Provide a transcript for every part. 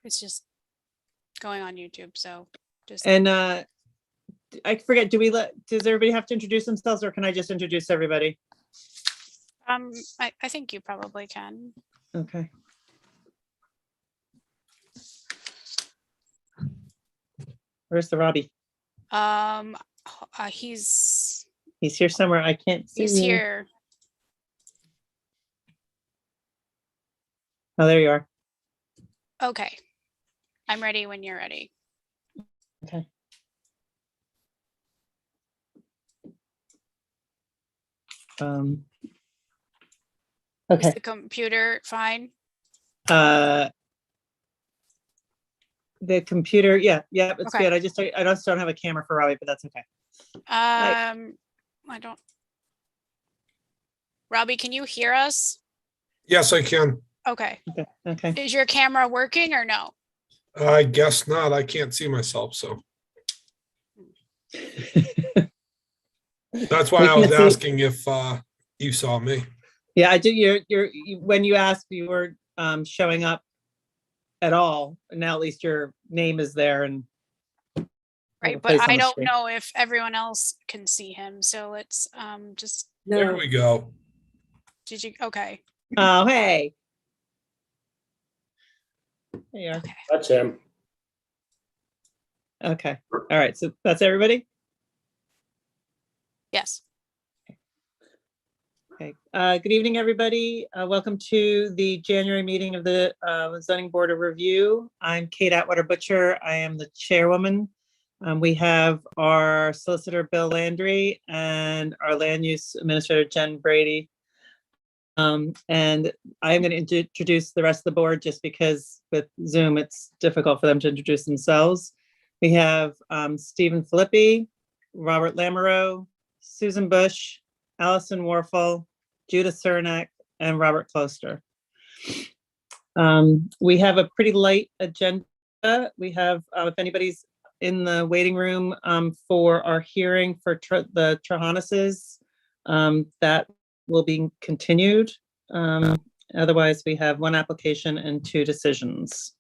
It's just going on YouTube, so just, And I forget, does everybody have to introduce themselves or can I just introduce everybody? I think you probably can. Okay. Where's the Robbie? He's He's here somewhere. I can't see. he's here. Oh, there you are. Okay. I'm ready when you're ready. Okay. Is Okay. the computer fine? The computer, yeah, it's Okay. good. I just don't have a camera for Robbie, but that's okay. I don't. Robbie, can you hear us? Yes, I can. Okay. Okay. Is your camera working or no? I guess not. I can't see myself, so that's why We I was can't see- asking if you saw me. Yeah, I did. When you asked, you were showing up at all. Now at least your name is there and Right, a but place on I the don't screen. know if everyone else can see him, so let's just, There we go. did you, okay. Oh, hey. There you are. Okay. That's him. Okay. All right. So that's everybody. Yes. Okay. Good evening, everybody. Welcome to the January meeting of the Zoning Board of Review. I'm Kate Atwater Butcher. I am the chairwoman. We have our solicitor, Bill Landry, and our land use administrator, Jen Brady. And I'm going to introduce the rest of the board just because with Zoom, it's difficult for them to introduce themselves. We have Stephen Filippi, Robert Lamoureux, Susan Bush, Allison Warfel, Judith Cernak, and Robert Closter. We have a pretty light agenda. We have, if anybody's in the waiting room for our hearing for the Trahaneses, that will be continued. Otherwise, we have one application and two decisions.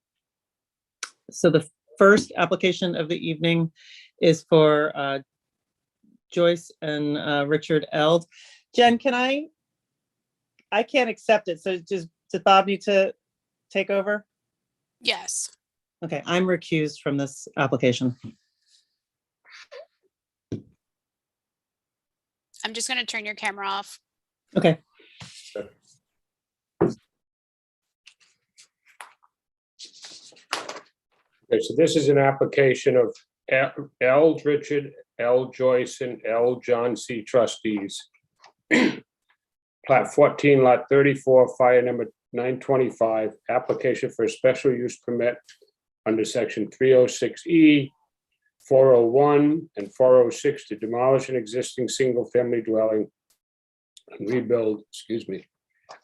So the first application of the evening is for Joyce and Richard Eld. Jen, I can't accept it. So does Bob need to take over? Yes. Okay, I'm recused from this application. I'm just going to turn your camera off. Okay. Okay, so this is an application of L. Richard, L. Joyce, and L. John C. trustees. Plat 14, lot 34, fire number 925, application for a special use permit under section 306E, 401, and 406 to demolish an existing single-family dwelling and rebuild,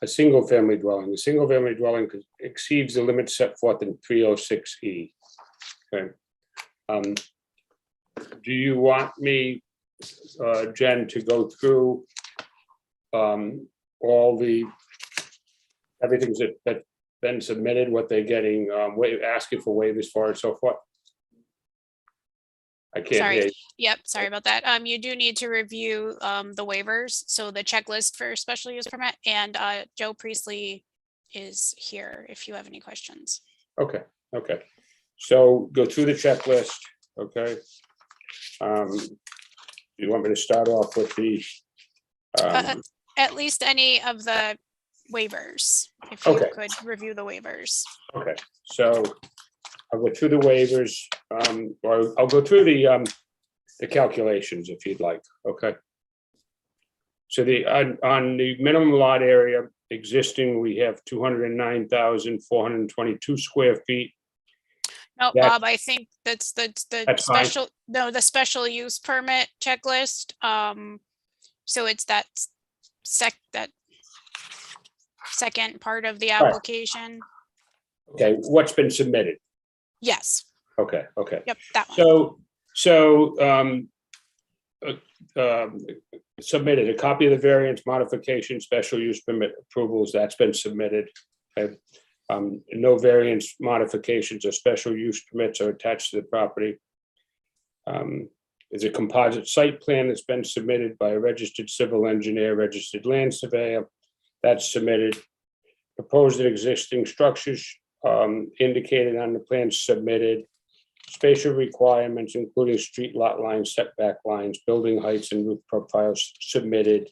a single-family dwelling. The single-family dwelling exceeds the limits set forth in 306E. Okay. Do you want me, Jen, to go through all the everything's that been submitted, what they're getting, asking for waivers for, and so forth? I can't Sorry. hear you. Yep, sorry about that. You do need to review the waivers, so the checklist for special use permit, and Joe Priestley is here if you have any questions. Okay. So go through the checklist, okay? You want me to start off with the At least any of the waivers, if you Okay. could review the waivers. okay, so I'll go through the waivers, or I'll go through the calculations if you'd like, okay? So on the minimum lot area existing, we have 209,422 square feet. No, That's- Bob, I think that's the That's fine. the special use permit checklist. So it's that second part of the application. Okay, what's been submitted? Yes, Okay. yep, that one. Submitted a copy of the variance modification, special use permit approvals, that's been submitted. Okay. No variance modifications or special use permits are attached to the property. There's a composite site plan that's been submitted by a registered civil engineer, registered land surveyor. That's submitted. Proposed and existing structures indicated on the plan submitted. Spatial requirements, including street lot lines, setback lines, building heights, and roof profiles submitted.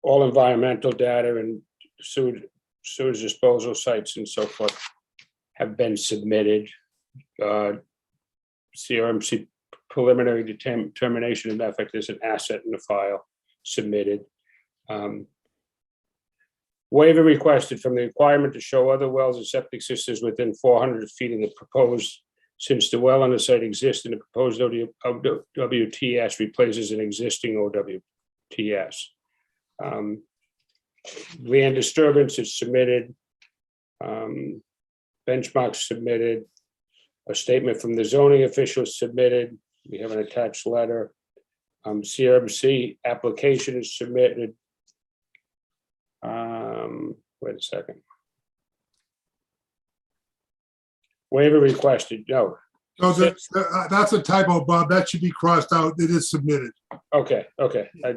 All environmental data and sewage disposal sites and so forth have been submitted. CRMC preliminary determination of effect is an asset in the file submitted. Waiver requested from the requirement to show other wells and septic systems within 400 feet of the proposed, since the well on the site exists and the proposed WTS replaces an existing OWTS. Land disturbance is submitted. Benchmarks submitted. A statement from the zoning official submitted. We have an attached letter. CRMC application is submitted. Wait a second. Waiver requested, no. So that's a typo, Bob. That should be crossed out. It is submitted. Okay, I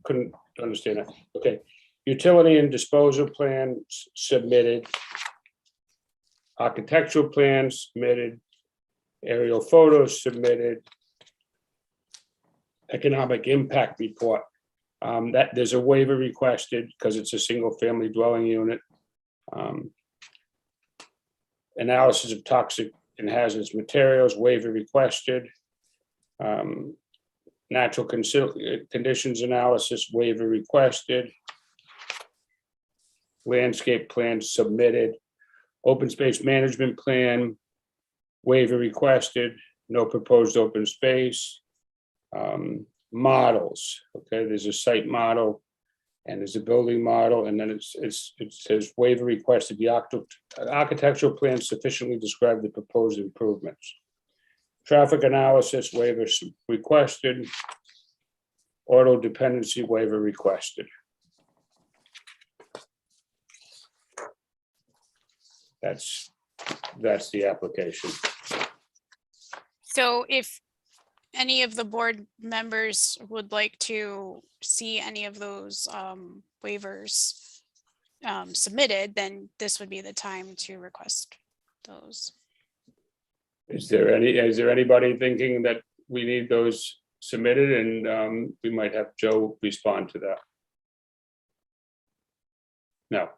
couldn't understand that. Okay. Utility and disposal plans submitted. Architectural plans submitted. Aerial photos submitted. Economic impact report. That there's a waiver requested because it's a single family dwelling unit. Analysis of toxic and hazardous materials, waiver requested. Natural conditions analysis, waiver requested. Landscape plan submitted. Open space management plan, waiver requested. No proposed open space. Models, okay, there's a site model and there's a building model, and then it says waiver requested. The architectural plan sufficiently describe the proposed improvements. Traffic analysis, waiver requested. Order dependency, waiver requested. That's the application. So if any of the board members would like to see any of those waivers submitted, then this would be the time to request those. Is there anybody thinking that we need those submitted? And we might have Joe respond to that. No.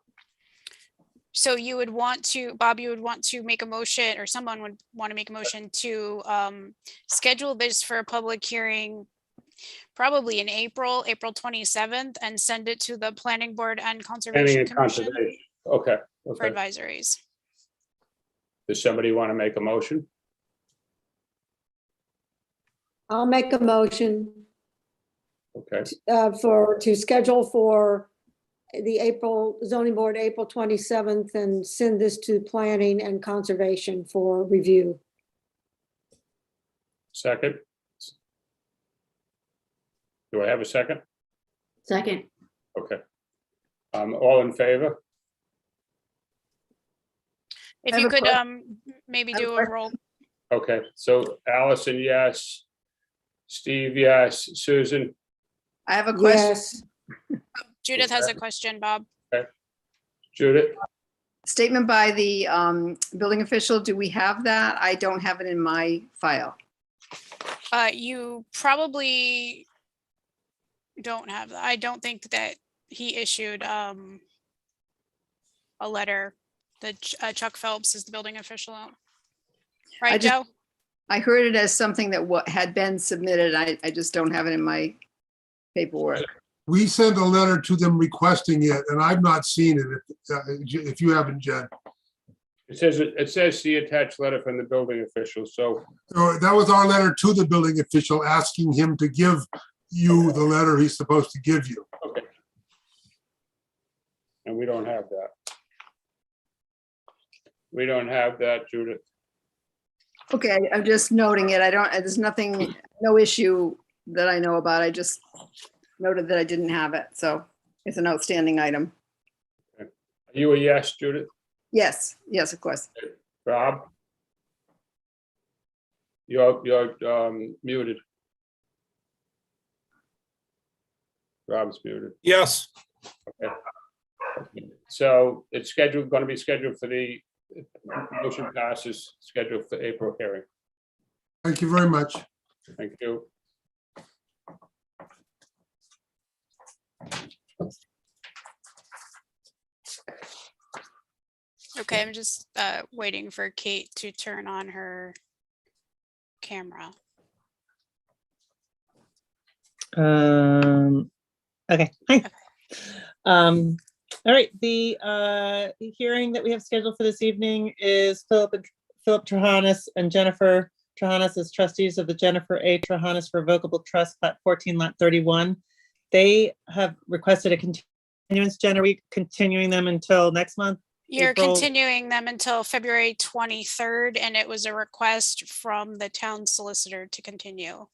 So you would want to, Bob, you would want to make a motion, or someone would want to make a motion to schedule this for a public hearing probably in April 27th, and send it to the planning board and conservation commission Okay. for advisories. Does somebody want to make a motion? I'll make a motion Okay, to schedule for the April zoning board, April 27th, and send this to planning and conservation for review. second. Do I have a second? Second. Okay. All in favor? If I you have a could maybe do a roll. Okay, so Allison, yes. Steve, yes. Susan, I have a question. Yes, Judith has a question, Bob. Judith? Statement by the building official. Do we have that? I don't have it in my file. You probably don't have that. I don't think that he issued a letter. That Chuck Phelps is the building official. Right, just- Joe? I heard it as something that had been submitted. I just don't have it in my paperwork. We sent a letter to them requesting it, and I've not seen it, if you haven't, Jen. It says the attached letter from the building official, so, So that was our letter to the building official, asking him to give you the letter he's supposed to give you. okay. And we don't have that. We don't have that, Judith. Okay, I'm just noting it. There's nothing, no issue that I know about. I just noted that I didn't have it. So It's an outstanding item. Are you a yes, Judith? Yes, yes, of course. Rob? You're muted. Rob's muted. Yes, So it's scheduled, going to be scheduled for the motion passes, scheduled for April hearing. Thank you very much. Thank you. Okay, I'm just waiting for Kate to turn on her camera. Okay, hi. All right, the hearing that we have scheduled for this evening is Philip Trahanis and Jennifer Trahanis as trustees of the Jennifer A. Trahanis Revocable Trust, Plat 14, Lot 31. They have requested a continuance. Jen, are we continuing them until next month? You're April- continuing them until February 23rd, and it was a request from the town solicitor to continue.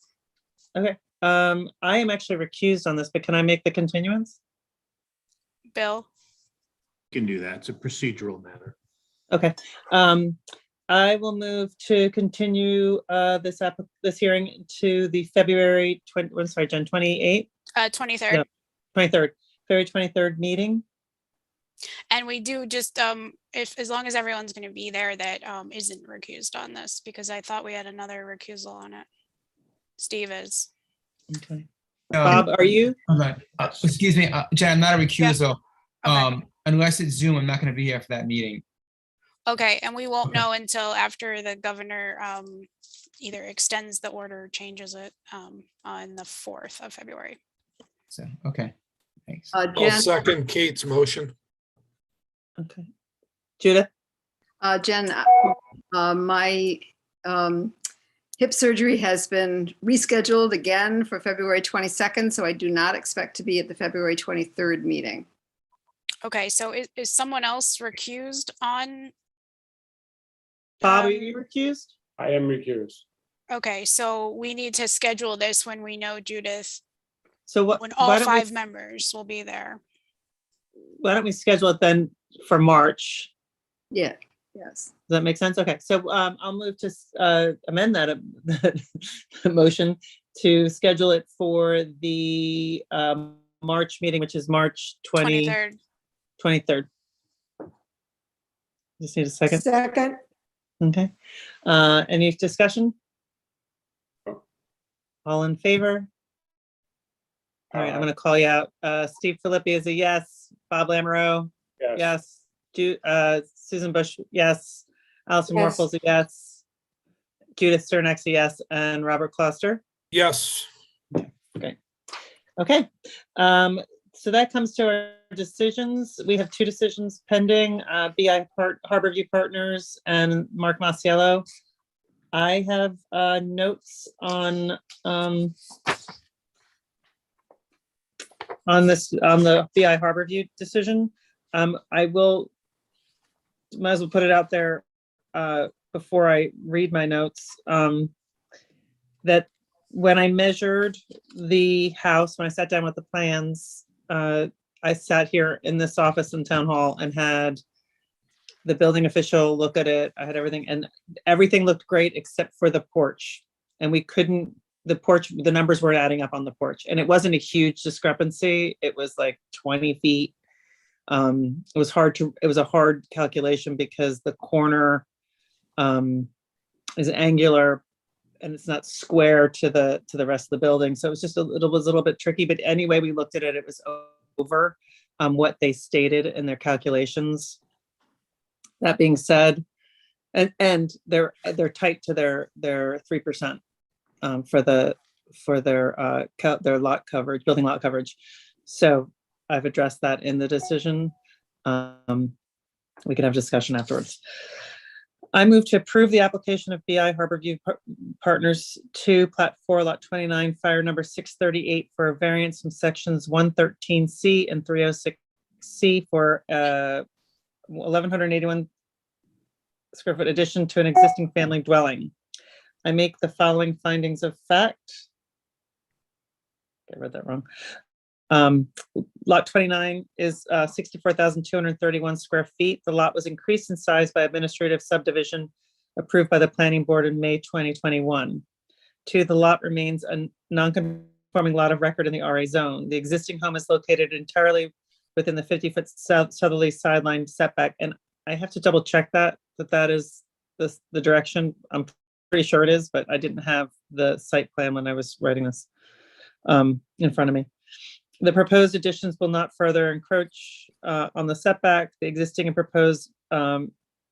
Okay, I am actually recused on this, but can I make the continuance? Bill? Can do that. It's a procedural matter. Okay, I will move to continue this hearing to the February 28th, 23rd. No. 23rd, February 23rd meeting. And we do just, if, as long as everyone's gonna be there that isn't recused on this, because I thought we had another recusal on it. Steve is. Okay. Um, Bob, are you? okay, excuse me, Jen, I'm not a recusal. Okay. Unless it's Zoom, I'm not gonna be here for that meeting. Okay, and we won't Okay. know until after the governor either extends the order or changes it on the 4th of February. So, okay, thanks. I'll Jen, second Kate's motion. Okay. Judith? Jen, my hip surgery has been rescheduled again for February 22nd, so I do not expect to be at the February 23rd meeting. Okay, so is someone else recused on? Bob, are um, you recused? I am recused. Okay, so we need to schedule this when we know Judith, So what? when why all don't we- 5 members will be there. Why don't we schedule it then for March? Yeah, yes. Does that make sense? Okay, so I'll move to amend that motion to schedule it for the March meeting, which is March 23rd. 23rd. Just need a second. Second, Okay. Any discussion? No. All in favor? All right, I'm gonna call you out. Steve Filippi is a yes. Bob Lamoureux, Yes. yes. Susan Bush, yes. Allison Yes. Morphel's a yes. Judith Sternak's a yes, and Robert Kloster. Yes, Okay, so that comes to our decisions. We have 2 decisions pending, BI Harborview Partners and Mark Masiello. I have notes on the BI Harborview decision. I will, might as well put it out there before I read my notes, that when I measured the house, when I sat down with the plans, I sat here in this office in Town Hall and had the building official look at it. I had everything, and everything looked great except for the porch. And we couldn't, the porch, the numbers weren't adding up on the porch. And it wasn't a huge discrepancy. It was like 20 feet. It was a hard calculation because the corner is angular and it's not square to the rest of the building. So it was just it was a little bit tricky, but anyway, we looked at it, it was over what they stated in their calculations. That being said, and they're tight to their 3% for their lot coverage, building lot coverage. So I've addressed that in the decision. We can have discussion afterwards. I move to approve the application of BI Harborview Partners 2, Plat 4, Lot 29, fire number 638 for a variance from sections 113C and 306C for 1,181 square foot addition to an existing family dwelling. I make the following findings of fact. I read that wrong. Lot 29 is 64,231 square feet. The lot was increased in size by administrative subdivision approved by the planning board in May 2021. Two, the lot remains a non-conforming lot of record in the RA zone. The existing home is located entirely within the 50-foot southerly sideline setback. And I have to double check that is the direction. I'm pretty sure it is, but I didn't have the site plan when I was writing this in front of me. The proposed additions will not further encroach on the setback. The existing and proposed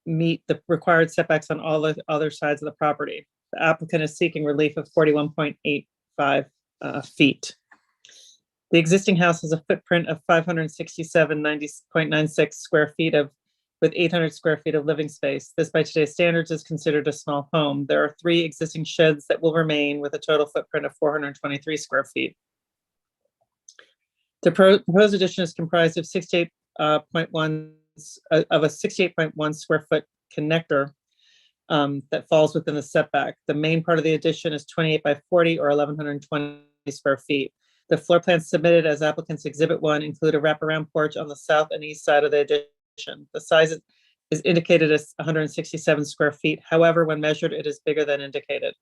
meet the required setbacks on all the other sides of the property. The applicant is seeking relief of 41.85 feet. The existing house has a footprint of 567.96 square feet with 800 square feet of living space. This by today's standards is considered a small home. There are 3 existing sheds that will remain with a total footprint of 423 square feet. The proposed addition is comprised of 68.1 square foot connector that falls within the setback. The main part of the addition is 28 by 40 or 1,120 square feet. The floor plans submitted as applicant's exhibit 1 include a wraparound porch on the south and east side of the addition. The size is indicated as 167 square feet. However, when measured, it is bigger than indicated.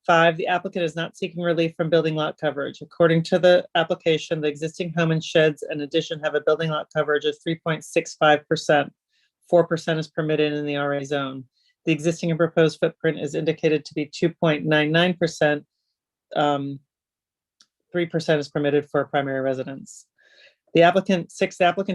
5, the applicant is not seeking relief from building lot coverage. According to the application, the existing home and sheds in addition have a building lot coverage of 3.65%. 4% is permitted in the RA zone. The existing and proposed footprint is indicated to be 2.99%. 3% is permitted for a primary residence. The applicant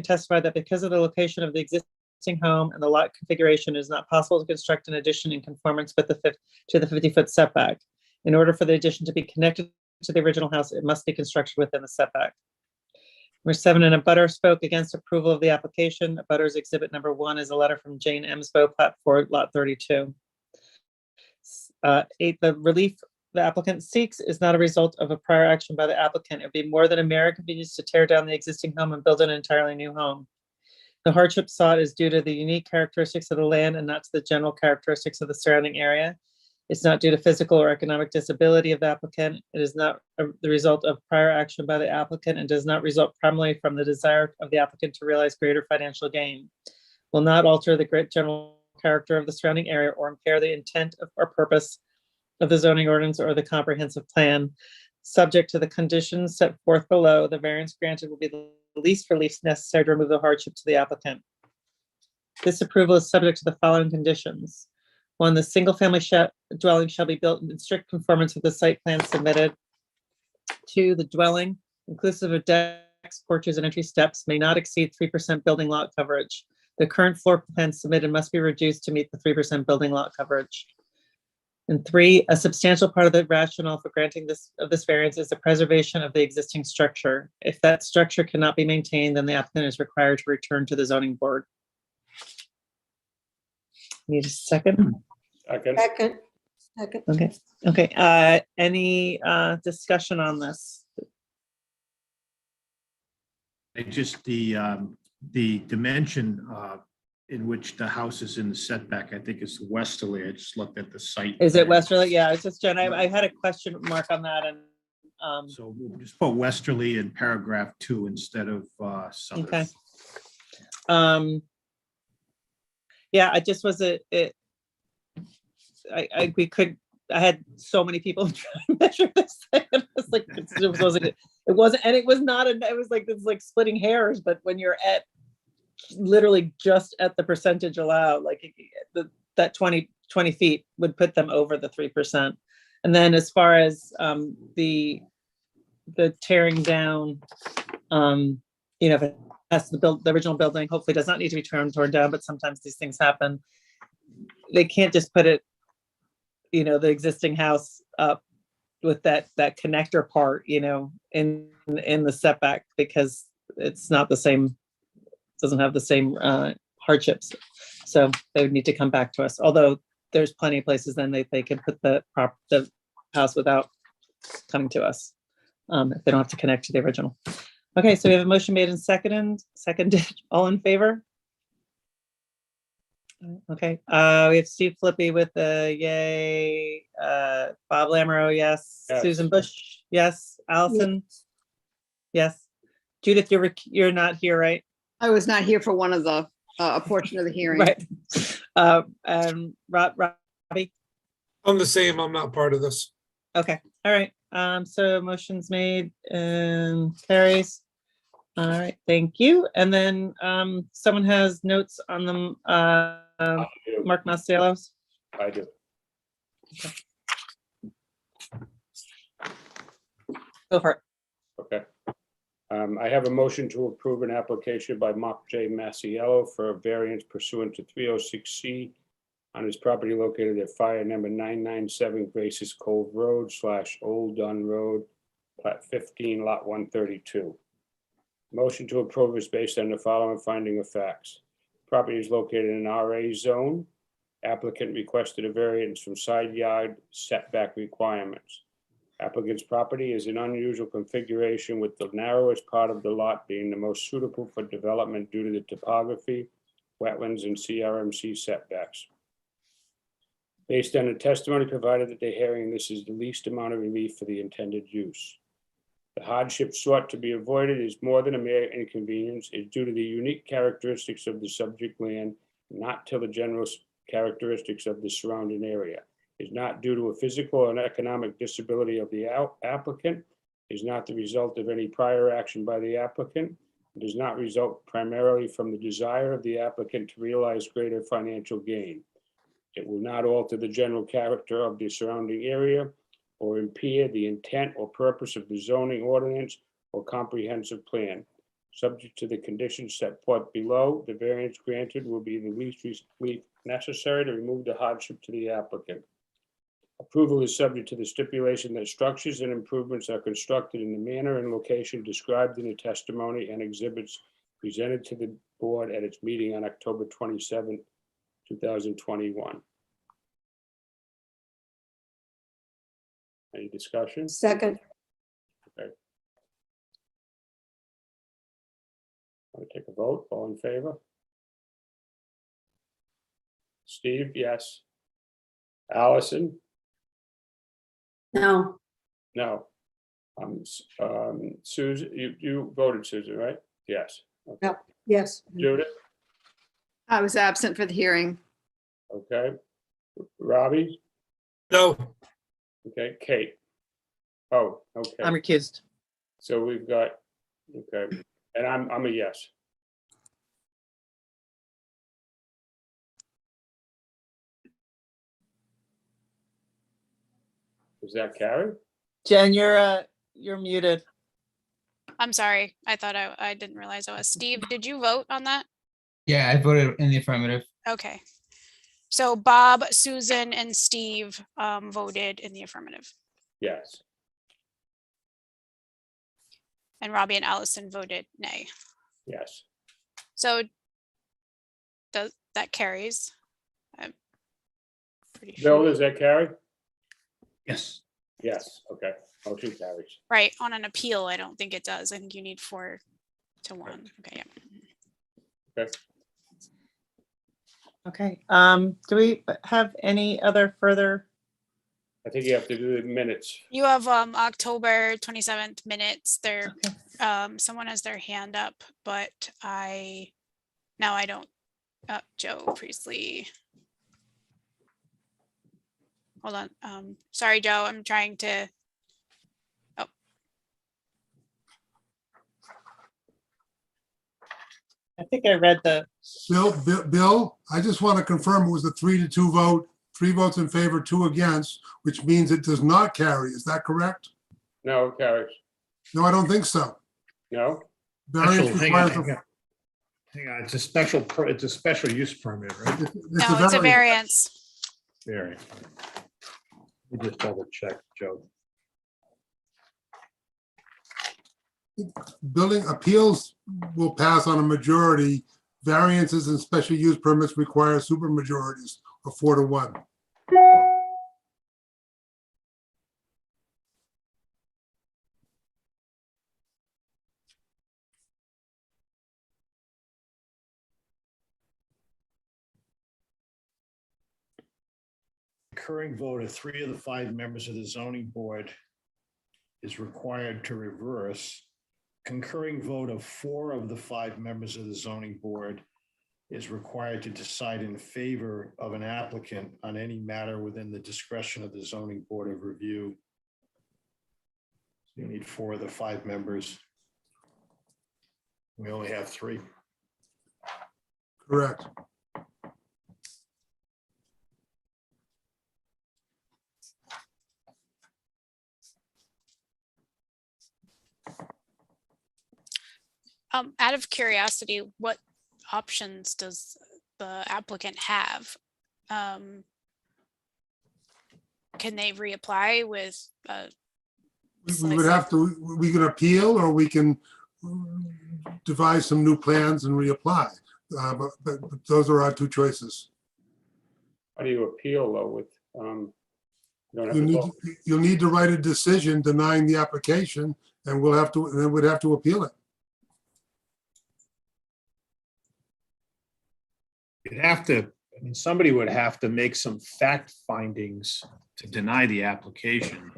testified that because of the location of the existing home and the lot configuration, it is not possible to construct an addition in conformance with the 50-foot setback. In order for the addition to be connected to the original house, it must be constructed within the setback. Number 7, an abutter spoke against approval of the application. Abutter's exhibit number 1 is a letter from Jane Emsbo, Plat 4, Lot 32. 8, the relief the applicant seeks is not a result of a prior action by the applicant. It would be more than a mere inconvenience to tear down the existing home and build an entirely new home. The hardship sought is due to the unique characteristics of the land and not to the general characteristics of the surrounding area. It's not due to physical or economic disability of the applicant. It is not the result of prior action by the applicant and does not result primarily from the desire of the applicant to realize greater financial gain. Will not alter the great general character of the surrounding area or impair the intent or purpose of the zoning ordinance or the comprehensive plan. Subject to the conditions set forth below, the variance granted will be the least relief necessary to remove the hardship to the applicant. This approval is subject to the following conditions. 1, the single-family dwelling shall be built in strict conformance with the site plan submitted. 2, the dwelling, inclusive of decks, porches, and entry steps, may not exceed 3% building lot coverage. The current floor plan submitted must be reduced to meet the 3% building lot coverage. And 3, a substantial part of the rationale for granting this variance is the preservation of the existing structure. If that structure cannot be maintained, then the applicant is required to return to the zoning board. Need a second? Second. Second. Okay. Any discussion on this? Just the dimension in which the house is in the setback, I think is westerly. I just looked at the site. Is it plan. westerly? Yeah, it's just Jen. I had a question mark on that, and So we'll just put westerly in paragraph 2 instead of southern. okay. Yeah, I just was I had so many people trying to measure this thing. And I was like, it was like this like splitting hairs, but when you're at literally just at the percentage allowed, like that 20 feet would put them over the 3%. And then as far as the tearing down, if it has to build the original building, hopefully does not need to be torn down, but sometimes these things happen. They can't just put it, the existing house up with that connector part, in the setback, because it's not the same, doesn't have the same hardships. So they would need to come back to us. Although there's plenty of places then they can put the house without coming to us, if they don't have to connect to the original. Okay, so we have a motion made and seconded. All in favor? Okay, we have Steve Flippy with a yay. Bob Lamoureux, yes. Yes. Susan Bush, yes. Allison? Yes. Judith, you're not here, right? I was not here for one of the, a portion of the hearing. Right. And Robbie? I'm the same. I'm not part of this. Okay, all right. So motion's made and carries. All right, thank you. And then someone has notes on them, Mark Mastelos. I do. Go for it. Okay. I have a motion to approve an application by Mark J. Masiello for a variance pursuant to 306C on his property located at fire number 997 Graces Cove Road / Old Dunn Road, plat 15, lot 132. Motion to approve is based on the following finding of facts. Property is located in an RA zone. Applicant requested a variance from side yard setback requirements. Applicant's property is an unusual configuration with the narrowest part of the lot being the most suitable for development due to the topography, wetlands, and CRMC setbacks. Based on the testimony provided at the hearing, this is the least amount of relief for the intended use. The hardship sought to be avoided is more than a mere inconvenience. It's due to the unique characteristics of the subject land, not to the general characteristics of the surrounding area. Is not due to a physical and economic disability of the applicant, is not the result of any prior action by the applicant, does not result primarily from the desire of the applicant to realize greater financial gain. It will not alter the general character of the surrounding area or impede the intent or purpose of the zoning ordinance or comprehensive plan. Subject to the conditions set forth below, the variance granted will be the least relief necessary to remove the hardship to the applicant. Approval is subject to the stipulation that structures and improvements are constructed in the manner and location described in the testimony and exhibits presented to the board at its meeting on October 27, 2021. Any discussion? Second, Want to take a vote? All in favor? Steve, yes. Allison? no, No. Susan, you voted, Susan, right? Yes. Okay. Yep. yes, Judith? I was absent for the hearing. Okay. Robbie? No, Okay. Kate? Oh, okay. I'm recused. So we've got, okay, and I'm a yes. Does that carry? Jen, you're muted. I'm sorry. I thought I didn't realize I was. Steve, did you vote on that? Yeah, I voted in the affirmative. Okay. So Bob, Susan, and Steve voted in the affirmative, Yes. and Robbie and Allison voted nay. Yes. So that carries? I'm pretty Bill, sure. does that carry? Yes. Yes, okay. Motion carries. Right, on an appeal, I don't think it does. I think you need 4 to 1. Okay, yeah. Okay. Okay, do we have any other further? I think you have to do the minutes. You have October 27th minutes. There, Okay. someone has their hand up, but I don't. Joe Priestley. Hold on. Sorry, Joe. I'm trying to. Oh, I think I read the, Bill, I just want to confirm it was a 3-2 vote, 3 votes in favor, 2 against, which means it does not carry. Is that correct? No, it carries. No, I don't think so. No? Variance Special- hang requires on, hang on, it's a special use permit, right? no, it's a variance. Very. Let me just double check, Joe. Building appeals will pass on a majority. Variances and special use permits require supermajorities of 4 to 1. Concurring vote of 3 of the 5 members of the zoning board is required to reverse concurring vote of 4 of the 5 members of the zoning board is required to decide in favor of an applicant on any matter within the discretion of the zoning board of review. You need 4 of the 5 members. We only have 3. Correct. Out of curiosity, what options does the applicant have? Can they reapply with, We would have to, we can appeal or we can devise some new plans and reapply. But those are our 2 choices. How do you appeal though with, you don't have You to need, vote. you'll need to write a decision denying the application and we'll have to, and then we'd have to appeal it. You'd have to, I mean, somebody would have to make some fact findings to deny the application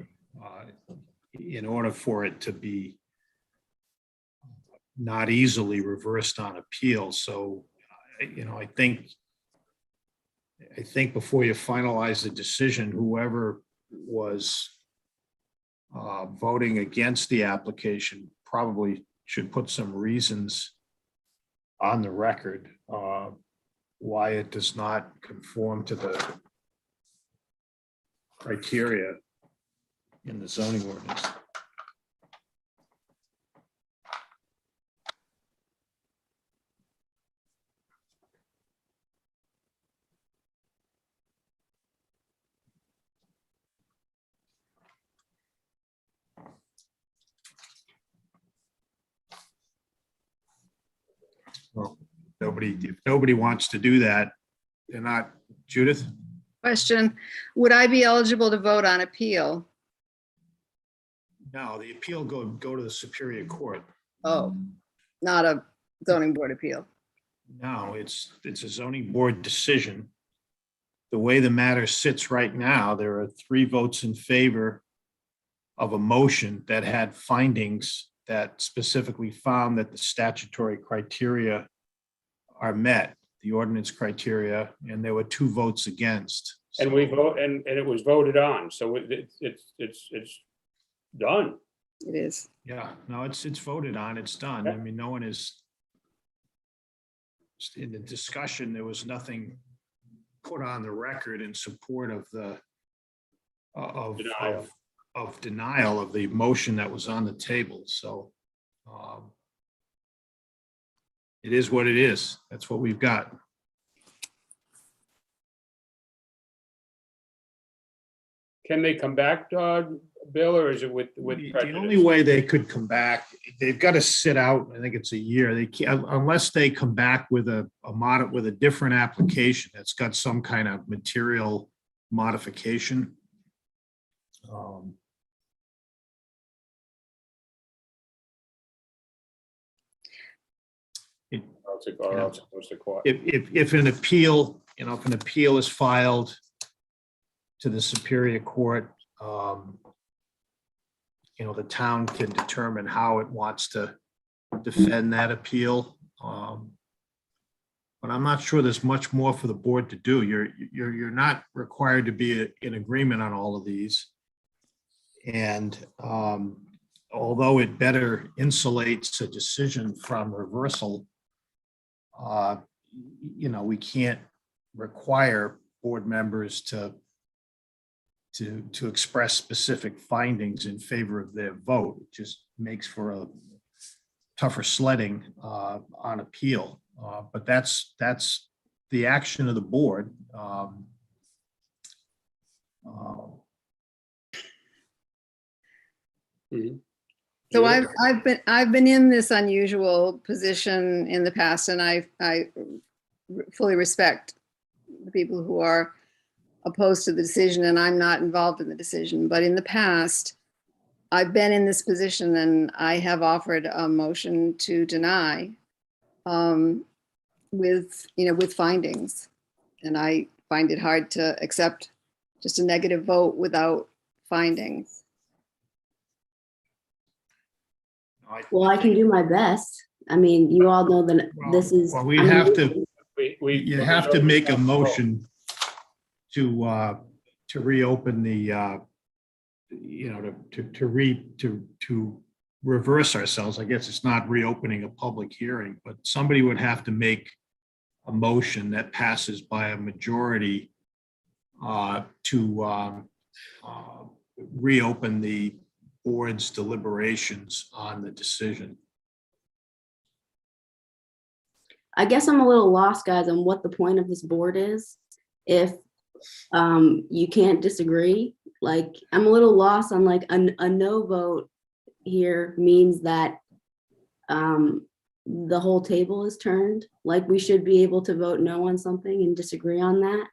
in order for it to be not easily reversed on appeal. So, you know, I think before you finalize the decision, whoever was voting against the application probably should put some reasons on the record why it does not conform to the criteria in the zoning ordinance. Well, if nobody wants to do that, they're not. Judith? Question, would I be eligible to vote on appeal? No, the appeal go to the Superior Court. Oh, not a zoning board appeal. No, it's a zoning board decision. The way the matter sits right now, there are 3 votes in favor of a motion that had findings that specifically found that the statutory criteria are met, the ordinance criteria, and there were 2 votes against. And we vote, and it was voted on, so it's done. It is. Yeah, no, it's voted on, it's done. I mean, no one is, in the discussion, there was nothing put on the record in support of the Denial. of denial of the motion that was on the table, so it is what it is. That's what we've got. Can they come back, Bill, or is it with The prejudice? only way they could come back, they've got to sit out, I think it's a year. They can't, unless they come back with with a different application that's got some kind of material modification. Or else it goes to court. If an appeal, if an appeal is filed to the Superior Court, the town can determine how it wants to defend that appeal. But I'm not sure there's much more for the board to do. You're not required to be in agreement on all of these. And although it better insulates a decision from reversal, we can't require board members to express specific findings in favor of their vote. It just makes for a tougher sledding on appeal. But that's the action of the board. So I've been in this unusual position in the past, and I fully respect the people who are opposed to the decision, and I'm not involved in the decision. But in the past, I've been in this position, and I have offered a motion to deny with findings. And I find it hard to accept just a negative vote without findings. Well, I can do my best. I mean, you all know that this is. Well, we'd I mean, have to, We. you have to make a motion to reopen the, to reverse ourselves. I guess it's not reopening a public hearing, but somebody would have to make a motion that passes by a majority to reopen the board's deliberations on the decision. I guess I'm a little lost, guys, on what the point of this board is. If you can't disagree, like, I'm a little lost on like a no vote here means that the whole table is turned. Like, we should be able to vote no on something and disagree on that,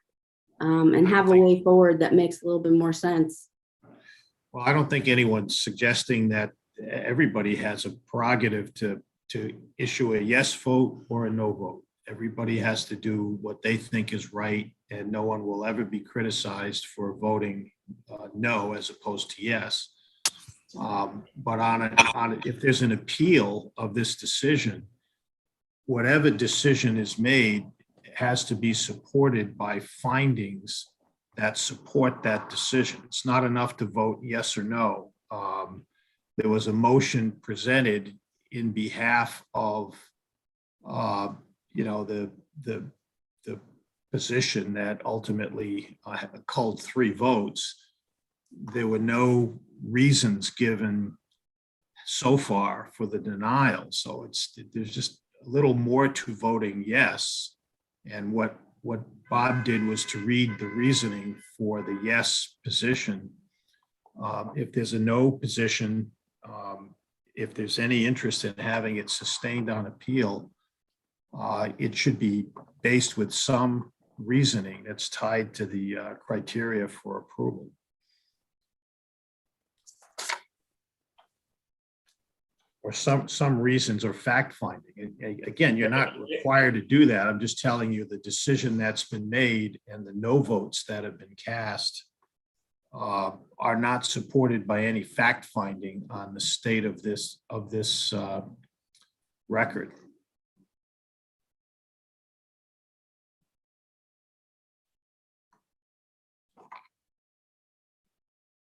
and have a way forward that makes a little bit more sense. Well, I don't think anyone's suggesting that everybody has a prerogative to issue a yes vote or a no vote. Everybody has to do what they think is right, and no one will ever be criticized for voting no as opposed to yes. But if there's an appeal of this decision, whatever decision is made has to be supported by findings that support that decision. It's not enough to vote yes or no. There was a motion presented in behalf of, the position that ultimately culled 3 votes. There were no reasons given so far for the denial. So there's just a little more to voting yes. And what Bob did was to read the reasoning for the yes position. If there's a no position, if there's any interest in having it sustained on appeal, it should be based with some reasoning that's tied to the criteria for approval. Or some reasons or fact finding. Again, you're not required to do that. I'm just telling you the decision that's been made and the no votes that have been cast are not supported by any fact finding on the state of this record.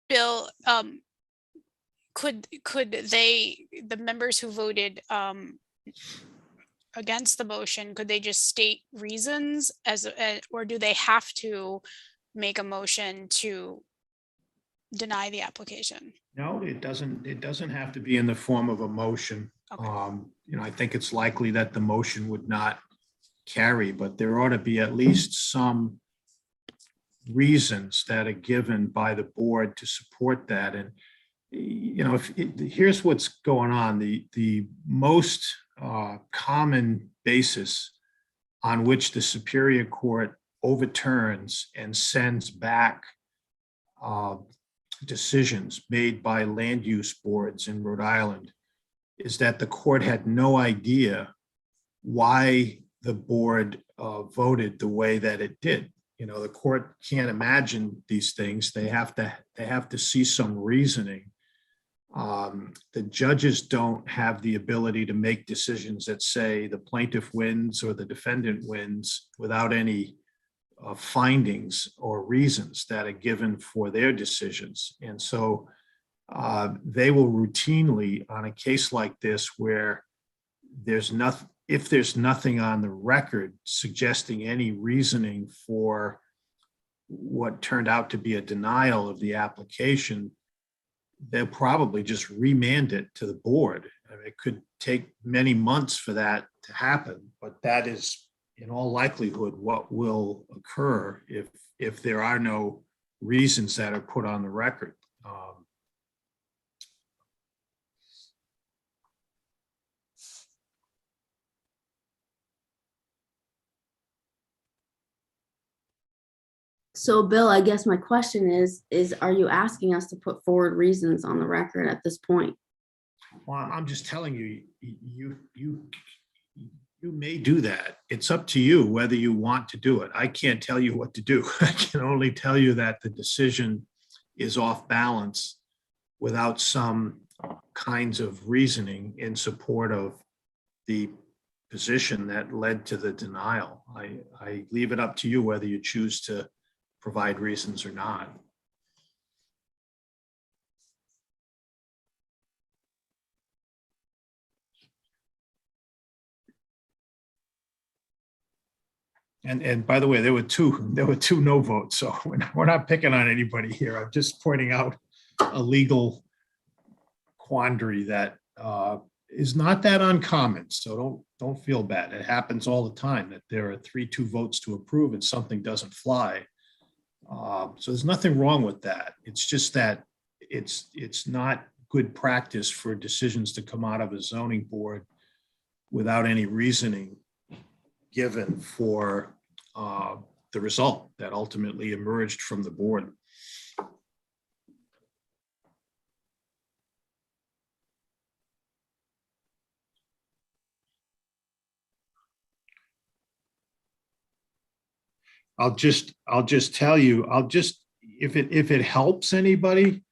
Bill, could the members who voted against the motion, could they just state reasons or do they have to make a motion to deny the application? No, it doesn't have to be in the form of a motion. Okay. I think it's likely that the motion would not carry, but there ought to be at least some reasons that are given by the board to support that. And here's what's going on. The most common basis on which the Superior Court overturns and sends back decisions made by land use boards in Rhode Island is that the court had no idea why the board voted the way that it did. The court can't imagine these things. They have to see some reasoning. The judges don't have the ability to make decisions that say the plaintiff wins or the defendant wins without any findings or reasons that are given for their decisions. And so they will routinely, on a case like this where if there's nothing on the record suggesting any reasoning for what turned out to be a denial of the application, they'll probably just remand it to the board. It could take many months for that to happen, but that is in all likelihood what will occur if there are no reasons that are put on the record. So Bill, I guess my question is are you asking us to put forward reasons on the record at this point? Well, I'm just telling you, you may do that. It's up to you whether you want to do it. I can't tell you what to do. I can only tell you that the decision is off balance without some kinds of reasoning in support of the position that led to the denial. I leave it up to you whether you choose to provide reasons or not. And by the way, there were two no votes, so we're not picking on anybody here. I'm just pointing out a legal quandary that is not that uncommon. So don't feel bad. It happens all the time that there are 3-2 votes to approve and something doesn't fly. So there's nothing wrong with that. It's just that it's not good practice for decisions to come out of a zoning board without any reasoning given for the result that ultimately emerged from the board. I'll just tell you, if it helps anybody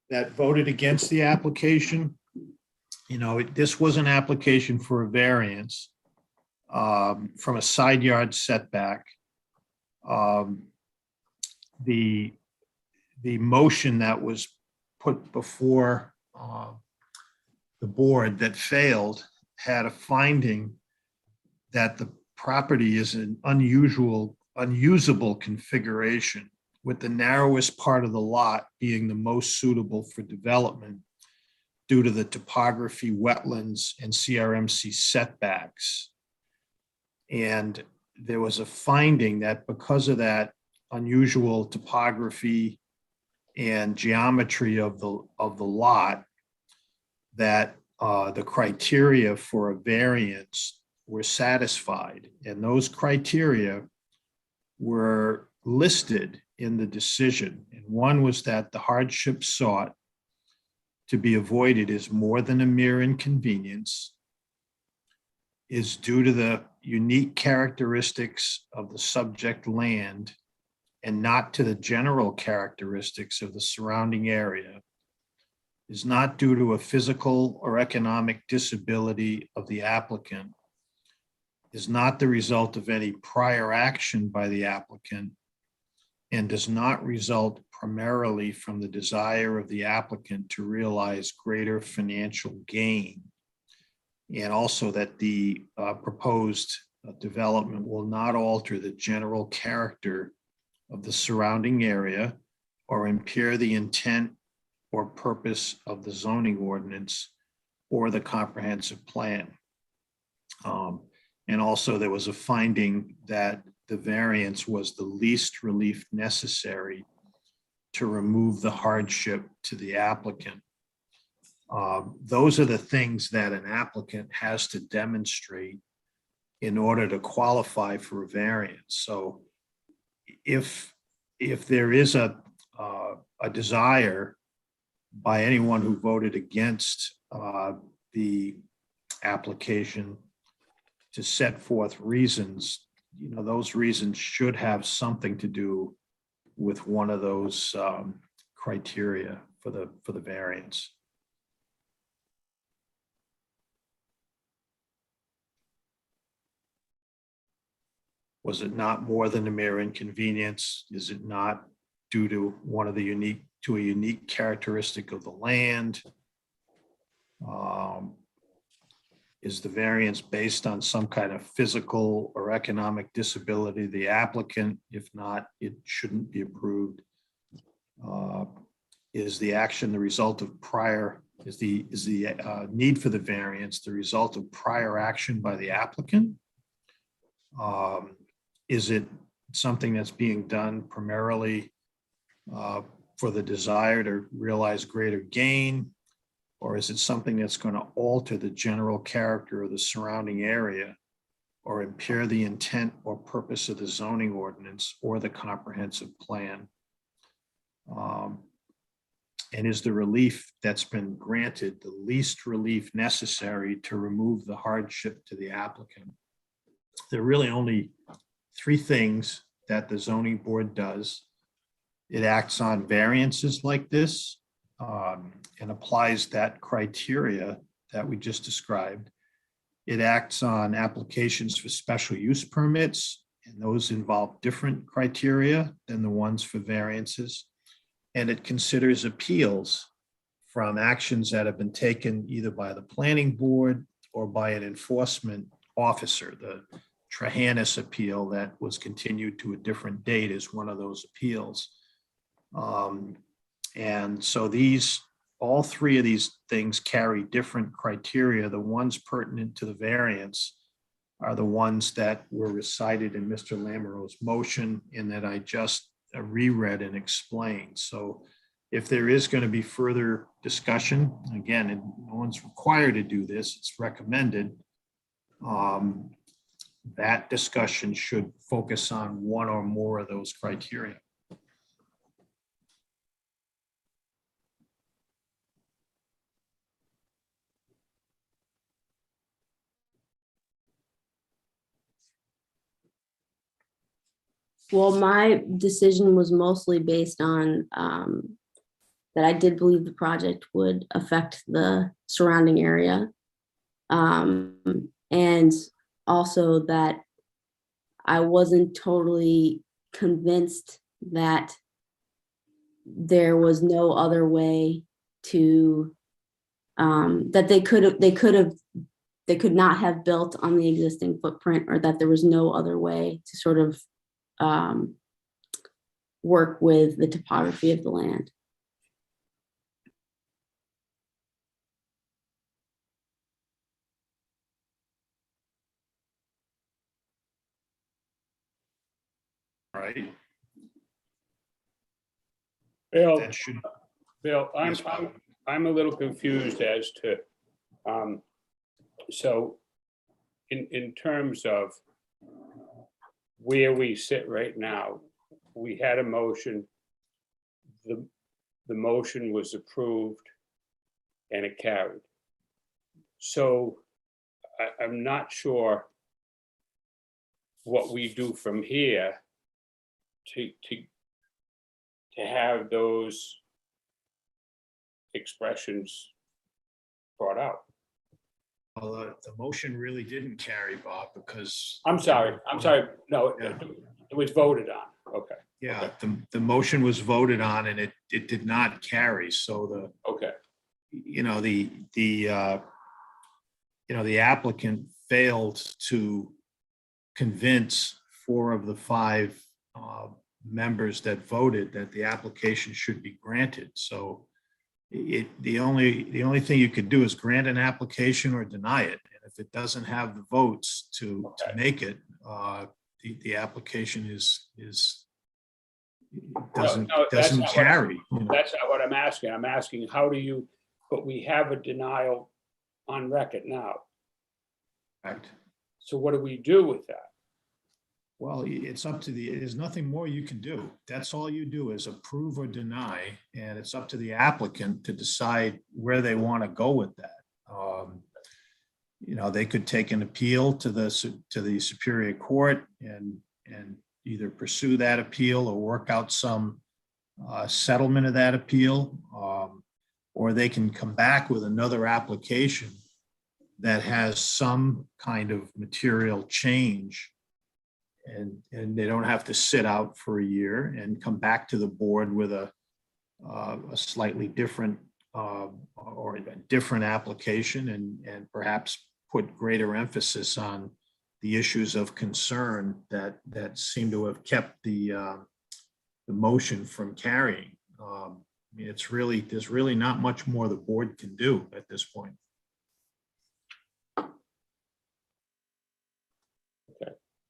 that voted against the application, this was an application for a variance from a side yard setback. The motion that was put before the board that failed had a finding that the property is an unusable configuration, with the narrowest part of the lot being the most suitable for development due to the topography, wetlands, and CRMC setbacks. And there was a finding that because of that unusual topography and geometry of the lot, that the criteria for a variance were satisfied. And those criteria were listed in the decision. And one was that the hardship sought to be avoided is more than a mere inconvenience, is due to the unique characteristics of the subject land and not to the general characteristics of the surrounding area, is not due to a physical or economic disability of the applicant, is not the result of any prior action by the applicant, and does not result primarily from the desire of the applicant to realize greater financial gain. And also that the proposed development will not alter the general character of the surrounding area or impair the intent or purpose of the zoning ordinance or the comprehensive plan. And also there was a finding that the variance was the least relief necessary to remove the hardship to the applicant. Those are the things that an applicant has to demonstrate in order to qualify for a variance. So if there is a desire by anyone who voted against the application to set forth reasons, those reasons should have something to do with one of those criteria for the variance. Was it not more than a mere inconvenience? Is it not due to a unique characteristic of the land? Is the variance based on some kind of physical or economic disability of the applicant? If not, it shouldn't be approved. Is the action the result of prior, is the need for the variance the result of prior action by the applicant? Is it something that's being done primarily for the desire to realize greater gain? Or is it something that's going to alter the general character of the surrounding area or impair the intent or purpose of the zoning ordinance or the comprehensive plan? And is the relief that's been granted the least relief necessary to remove the hardship to the applicant? There are really only 3 things that the zoning board does. It acts on variances like this, and applies that criteria that we just described. It acts on applications for special use permits, and those involve different criteria than the ones for variances. And it considers appeals from actions that have been taken either by the planning board or by an enforcement officer. The Trahanis appeal that was continued to a different date is one of those appeals. And so all three of these things carry different criteria. The ones pertinent to the variance are the ones that were recited in Mr. Lamoureux's motion and that I just reread and explained. So if there is going to be further discussion, again, and no one's required to do this, it's recommended, that discussion should focus on one or more of those criteria. Well, my decision was mostly based on that I did believe the project would affect the surrounding area. And also that I wasn't totally convinced that there was no other way to, that they could not have built on the existing footprint, or that there was no other way to sort of work with the topography of the land. Right? Bill, That should, Bill, Yes, Bob. I'm a little confused as to, so in terms of where we sit right now, we had a motion. The motion was approved and it carried. So I'm not sure what we do from here to have those expressions brought out. well, the motion really didn't carry, Bob, because. I'm sorry, no, Yeah. it was voted on, okay, Yeah, the motion was voted on and it did not carry. So okay, the applicant failed to convince 4 of the 5 members that voted that the application should be granted. So the only thing you could do is grant an application or deny it. And if it doesn't have the votes to make it, the application doesn't No, that's not what carry. that's not what I'm asking. I'm asking, how do you, but we have a denial on record now. Correct. So what do we do with that? Well, it's up to there's nothing more you can do. That's all you do is approve or deny, and it's up to the applicant to decide where they want to go with that. They could take an appeal to the Superior Court and either pursue that appeal or work out some settlement of that appeal, or they can come back with another application that has some kind of material change. And they don't have to sit out for a year and come back to the board with a slightly different or a different application and perhaps put greater emphasis on the issues of concern that seem to have kept the motion from carrying. There's really not much more the board can do at this point.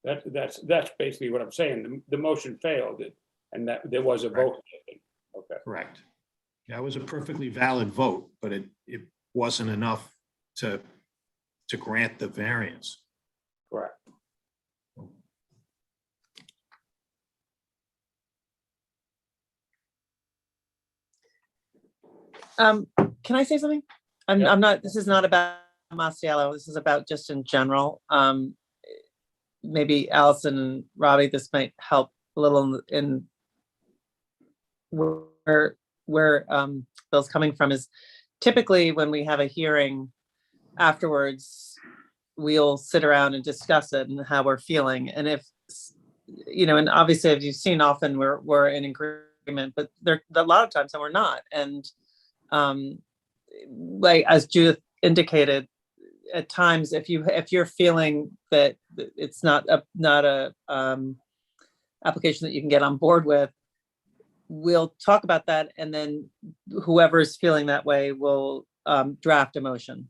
That's basically what I'm saying. The motion failed and that there was a vote. Okay, Correct. That was a perfectly valid vote, but it wasn't enough to grant the variance. correct. Can I say something? Yeah. I'm not, this is not about Masiello. This is about just in general. Maybe Allison and Robbie, this might help a little in where where Bill's coming from is typically when we have a hearing afterwards, we'll sit around and discuss it and how we're feeling. And if, and obviously, as you've seen, often we're in agreement, but there a lot of times when we're not. And like as Judith indicated, at times if you're feeling that it's not a application that you can get on board with, we'll talk about that, and then whoever's feeling that way will draft a motion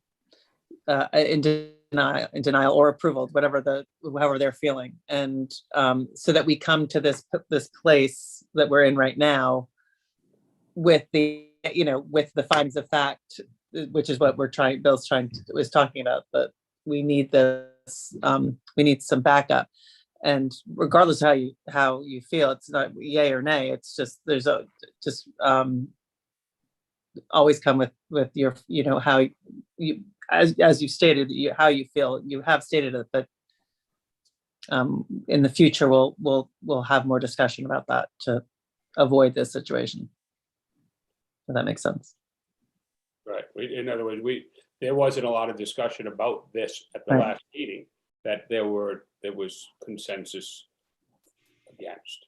in denial or approval, however they're feeling, and so that we come to this place that we're in right now with the findings of fact, which is what Bill's was talking about. But we need this, we need some backup. And regardless of how you feel, it's not yay or nay. It's just always come with your how you as you stated how you feel. You have stated it, but in the future we'll have more discussion about that to avoid this situation. If that makes sense. Right. In other words, there wasn't a lot of discussion about this at the Right. last meeting, that there was consensus against.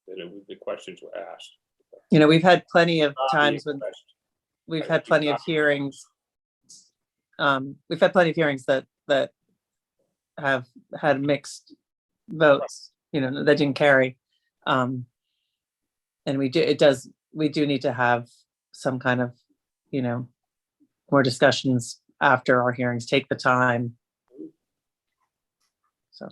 The questions were asked. We've had plenty of Not times being when pressed. we've had plenty of hearings. We've had plenty of hearings that have had mixed votes, that didn't carry. And we do need to have some kind of, more discussions after our hearings, take the time. So.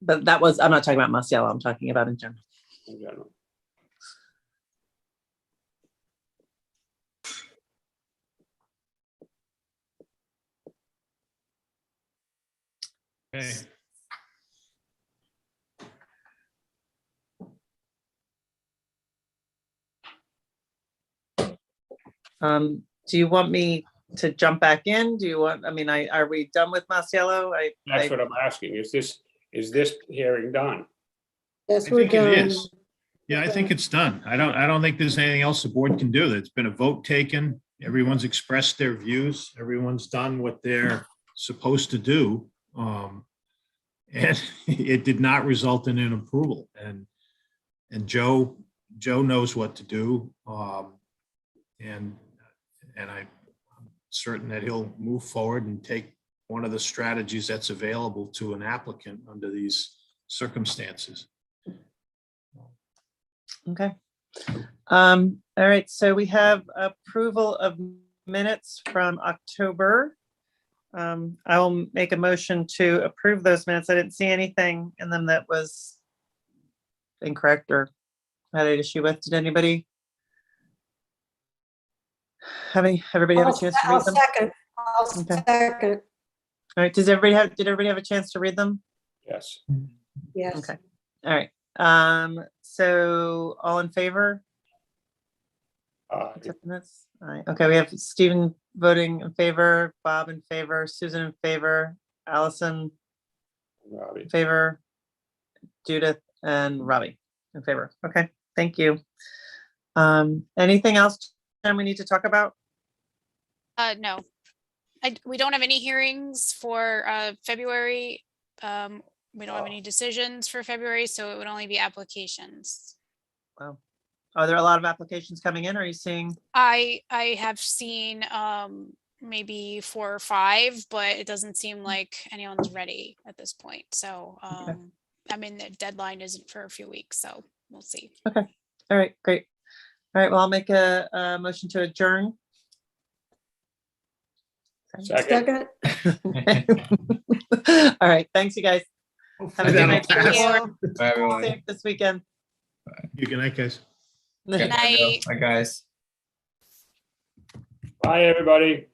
But I'm not talking about Masiello, I'm talking about in general. In general. Okay. Do you want me to jump back in? Are we done with Masiello? That's what I'm asking. Is this hearing done? Yes, I we're think it done. is. Yeah, I think it's done. I don't think there's anything else the board can do. There's been a vote taken. Everyone's expressed their views. Everyone's done what they're supposed to do. And it did not result in an approval. And Joe knows what to do. And I'm certain that he'll move forward and take one of the strategies that's available to an applicant under these circumstances. Okay. All right, so we have approval of minutes from October. I will make a motion to approve those minutes. I didn't see anything in them that was incorrect or had an issue with. Did anybody? Everybody have a chance to read them? I'll Okay. second. All right, did everybody have a chance to read them? Yes. Yes. Okay, all right. So all in favor? Accept the minutes? All right, okay, we have Stephen voting in favor, Bob in favor, Susan in favor, Allison Robbie. in favor, Judith and Robbie in favor. Okay, thank you. Anything else we need to talk about? No. We don't have any hearings for February. We don't have any decisions for February, so it would only be applications. Wow. Are there a lot of applications coming in? Are you seeing? I have seen maybe 4 or 5, but it doesn't seem like anyone's ready at this point. So the deadline isn't for a few weeks, so we'll see. Okay, all right, great. All right, well, I'll make a motion to adjourn. Second. All right, thanks, you guys. Have a good night. Thank you. Bye, everyone. Safe this weekend. Good night, guys. Good night. Bye, guys. Bye, everybody.